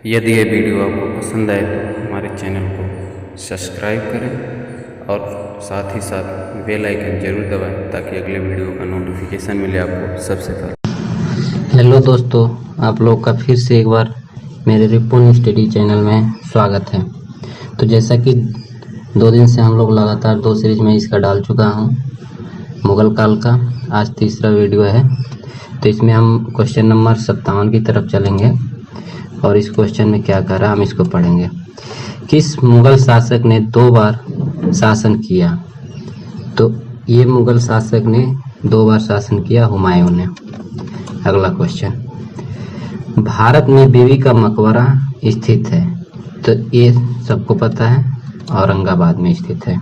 यदि ये वीडियो आपको पसंद आए तो हमारे चैनल को सब्सक्राइब करें और साथ ही साथ बेल आइकन जरूर दबाएं ताकि अगले वीडियो का नोटिफिकेशन मिले आपको सबसे पहले। हेलो दोस्तों, आप लोग का फिर से एक बार मेरे रिपुन स्टडी चैनल में स्वागत है। तो जैसा कि 2 दिन से हम लोग लगातार 2 सीरीज में इसका डाल चुका हूँ मुगल काल का, आज तीसरा वीडियो है। तो इसमें हम क्वेश्चन नंबर 57 की तरफ चलेंगे और इस क्वेश्चन में क्या कह रहा है हम इसको पढ़ेंगे। किस मुगल शासक ने 2 बार शासन किया? तो ये मुगल शासक ने 2 बार शासन किया, हुमायूं ने। अगला क्वेश्चन, भारत में बीबी का मकबरा स्थित है? तो ये सबको पता है, औरंगाबाद में स्थित है।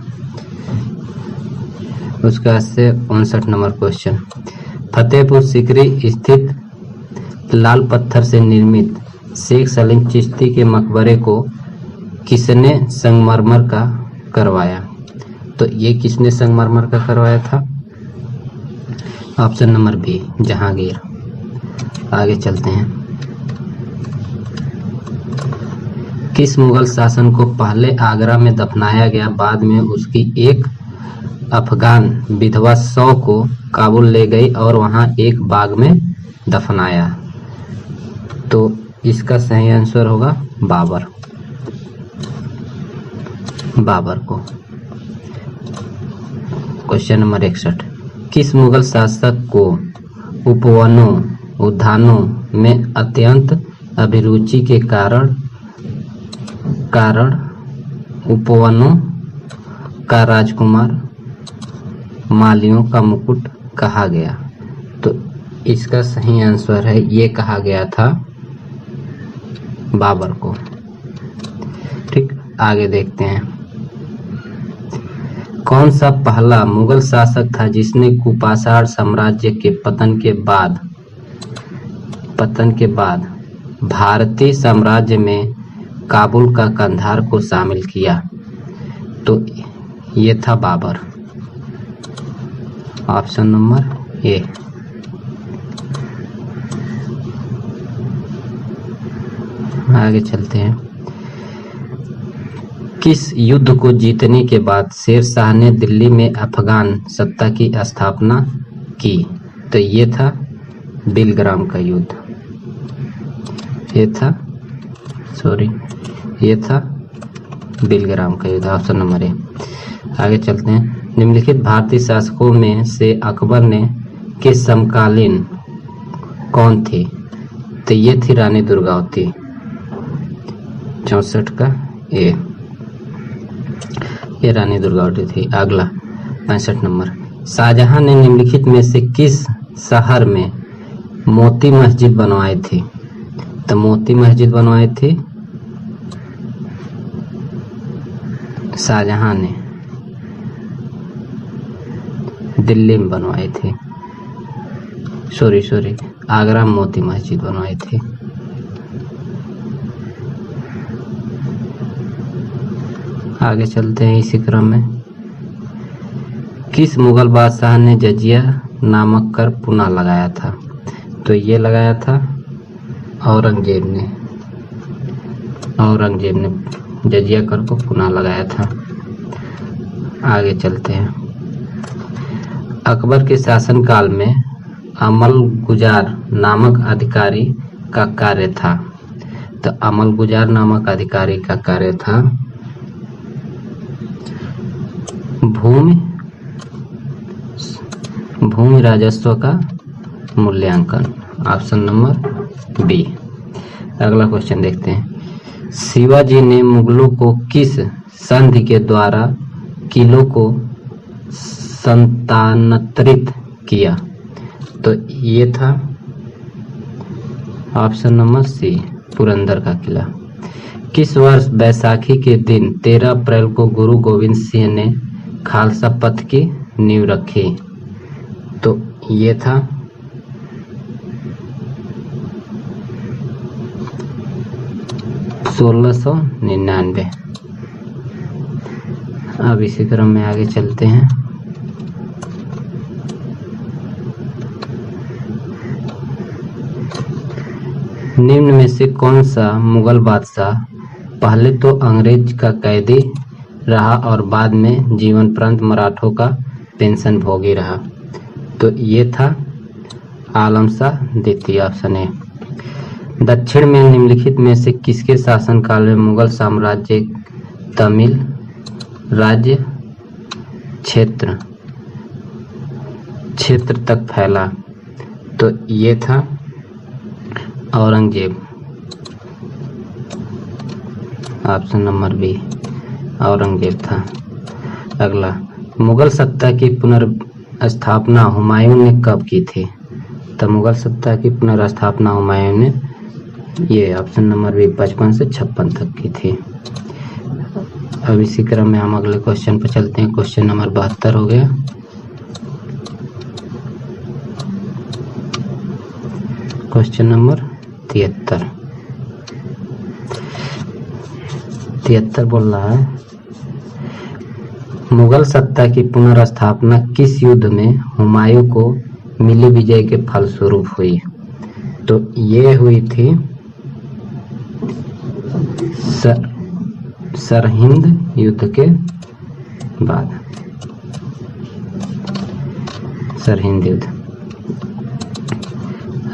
उसका से 59 नंबर क्वेश्चन, फतेहपुर सीकरी स्थित लाल पत्थर से निर्मित शेख सलीम चिश्ती के मकबरे को किसने संगमरमर का करवाया? तो ये किसने संगमरमर का करवाया था? Option number B, Jahangir. आगे चलते हैं। किस मुगल शासक को पहले आगरा में दफनाया गया, बाद में उसकी एक अफगान विधवा 100 को काबुल ले गई और वहां एक बाग में दफनाया? तो इसका सही आंसर होगा बाबर, बाबर को। क्वेश्चन नंबर 61, किस मुगल शासक को उपवनों उद्यानों में अत्यंत अभिरुचि के कारण उपवनों का राजकुमार, मालियों का मुकुट कहा गया? तो इसका सही आंसर है, ये कहा गया था बाबर को। ठीक, आगे देखते हैं। कौन सा पहला मुगल शासक था जिसने कुपाषाण साम्राज्य के पतन के बाद भारतीय साम्राज्य में काबुल का कंधार को शामिल किया? तो ये था बाबर, ऑप्शन नंबर ए। आगे चलते हैं। किस युद्ध को जीतने के बाद शेर शाह ने दिल्ली में अफगान सत्ता की स्थापना की? तो ये था बिलग्राम का युद्ध। ये था बिलग्राम का युद्ध, ऑप्शन नंबर ए। आगे चलते हैं। निम्नलिखित भारतीय शासकों में से अकबर ने के समकालीन कौन थी? तो ये थी रानी दुर्गावती, 64 का ए, ये रानी दुर्गावती थी। अगला 65 नंबर, शाहजहां ने निम्नलिखित में से किस शहर में मोती मस्जिद बनवाई थी? तो मोती मस्जिद बनवाई थी शाहजहां ने दिल्ली में बनवाई थी। सॉरी, आगरा में मोती मस्जिद बनवाई थी। आगे चलते हैं इसी क्रम में। किस मुगल बादशाह ने जजिया नामक कर पुनः लगाया था? तो ये लगाया था औरंगजेब ने जजिया कर को पुनः लगाया था। आगे चलते हैं। अकबर के शासनकाल में अमल गुजार नामक अधिकारी का कार्य था? तो अमल गुजार नामक अधिकारी का कार्य था भूमि राजस्व का मूल्यांकन, ऑप्शन नंबर बी। अगला क्वेश्चन देखते हैं। शिवाजी ने मुगलों को किस संधि के द्वारा किलों को स्थानांतरित किया? तो ये था ऑप्शन नंबर सी, पुरंदर का किला। किस वर्ष बैसाखी के दिन 13 अप्रैल को गुरु गोविंद सिंह ने खालसा पंथ की नींव रखी? तो ये था 1699। अब इसी क्रम में आगे चलते हैं। निम्न में से कौन सा मुगल बादशाह पहले तो अंग्रेज का कैदी रहा और बाद में जीवनपर्यंत मराठों का पेंशन भोगी रहा? तो ये था आलम शाह द्वितीय, ऑप्शन ए। दक्षिण में निम्नलिखित में से किसके शासनकाल में मुगल साम्राज्य तमिल राज्य क्षेत्र तक फैला? तो ये था Aurangzeb, option number B, Aurangzeb था। अगला, मुगल सत्ता की पुनर्स्थापना हुमायूं ने कब की थी? तो मुगल सत्ता की पुनर्स्थापना हुमायूं ने, ये ऑप्शन नंबर बी, 55 से 56 तक की थी। अब इसी क्रम में हम अगले क्वेश्चन पर चलते हैं। क्वेश्चन नंबर 72 हो गया। क्वेश्चन नंबर 73 बोल रहा है, मुगल सत्ता की पुनर्स्थापना किस युद्ध में हुमायूं को मिली विजय के फलस्वरूप हुई? तो ये हुई थी सरहिंद युद्ध के बाद, सरहिंद युद्ध।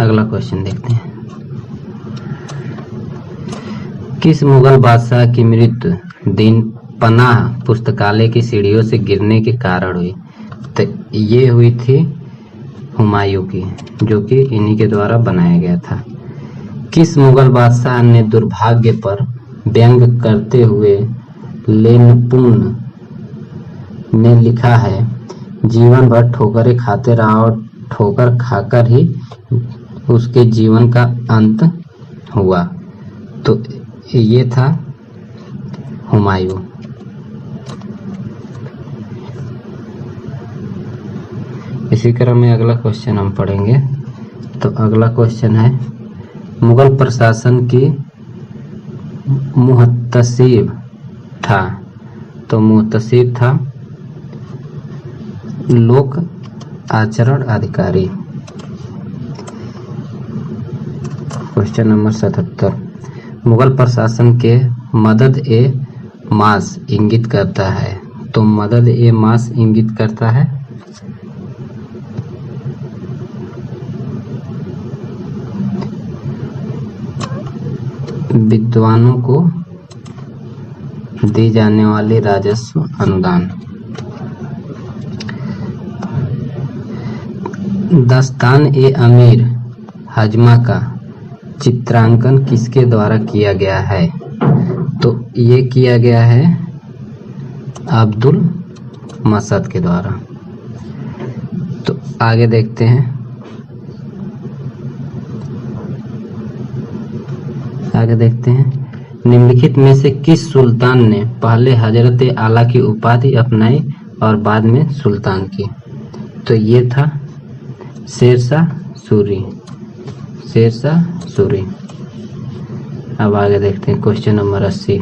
अगला क्वेश्चन देखते हैं। किस मुगल बादशाह की मृत्यु दिन पनाह पुस्तकालय की सीढ़ियों से गिरने के कारण हुई? तो ये हुई थी हुमायूं की, जो कि इन्हीं के द्वारा बनाया गया था। किस मुगल बादशाह ने दुर्भाग्य पर व्यंग करते हुए लेनपुन ने लिखा है, जीवन भर ठोकरें खाते रहा और ठोकर खाकर ही उसके जीवन का अंत हुआ? तो ये था हुमायूं। इसी क्रम में अगला क्वेश्चन हम पढ़ेंगे। तो अगला क्वेश्चन है, मुगल प्रशासन की मुहतसिब था? तो मुहतसिब था लोक आचरण अधिकारी। क्वेश्चन नंबर 77, मुगल प्रशासन के मदद ए मास इंगित करता है? तो मदद ए मास इंगित करता है विद्वानों को दी जाने वाली राजस्व अनुदान। दस्तान ए अमीर हजमा का चित्रांकन किसके द्वारा किया गया है? तो ये किया गया है अब्दुल मसद के द्वारा। तो आगे देखते हैं। निम्नलिखित में से किस सुल्तान ने पहले हजरत आला की उपाधि अपनाई और बाद में सुल्तान की? तो ये था शेरशाह सूरी। अब आगे देखते हैं। क्वेश्चन नंबर 80,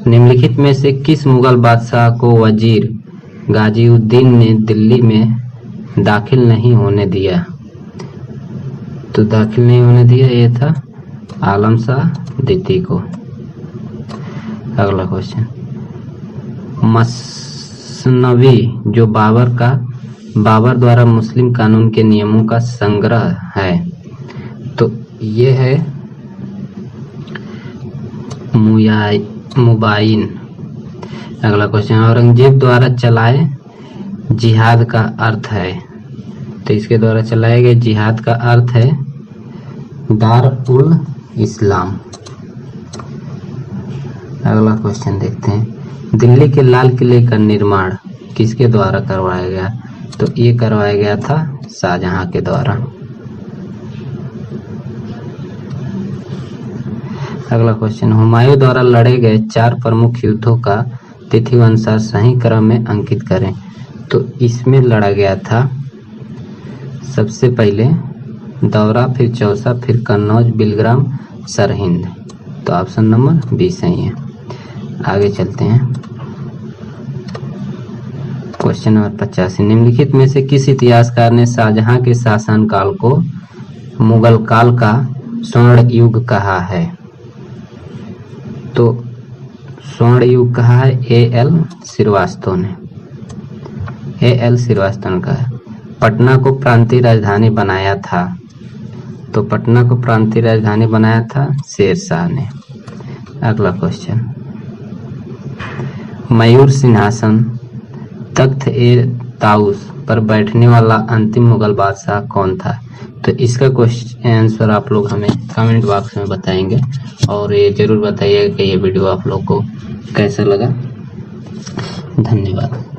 निम्नलिखित में से किस मुगल बादशाह को वजीर गाजीउद्दीन ने दिल्ली में दाखिल नहीं होने दिया? तो दाखिल नहीं होने दिया, ये था आलम शाह द्वितीय को। अगला क्वेश्चन, मसनवी जो बाबर द्वारा मुस्लिम कानून के नियमों का संग्रह है? तो ये है मुबाइन। अगला क्वेश्चन, औरंगजेब द्वारा चलाए जिहाद का अर्थ है? तो इसके द्वारा चलाए गए जिहाद का अर्थ है दार उल इस्लाम। अगला क्वेश्चन देखते हैं, दिल्ली के लाल किले का निर्माण किसके द्वारा करवाया गया? तो ये करवाया गया था शाहजहां के द्वारा। अगला क्वेश्चन, हुमायूं द्वारा लड़े गए 4 प्रमुख युद्धों का तिथि अनुसार सही क्रम में अंकित करें। तो इसमें लड़ा गया था सबसे पहले दौरा, फिर चौसा, फिर कन्नौज, बिलग्राम, सरहिंद। तो ऑप्शन नंबर बी सही है। आगे चलते हैं। क्वेश्चन नंबर 85, निम्नलिखित में से किस इतिहासकार ने शाहजहां के शासनकाल को मुगल काल का स्वर्ण युग कहा है? तो स्वर्ण युग कहा है A.L. श्रीवास्तव ने, A.L. श्रीवास्तव ने कहा। पटना को प्रांतीय राजधानी बनाया था, तो पटना को प्रांतीय राजधानी बनाया था शेरशाह ने। अगला क्वेश्चन, मयूर सिंहासन तख्त-ए-ताउस पर बैठने वाला अंतिम मुगल बादशाह कौन था? तो इसका क्वेश्चन आंसर आप लोग हमें कमेंट बॉक्स में बताएंगे और ये जरूर बताइएगा कि ये वीडियो आप लोग को कैसा लगा। धन्यवाद।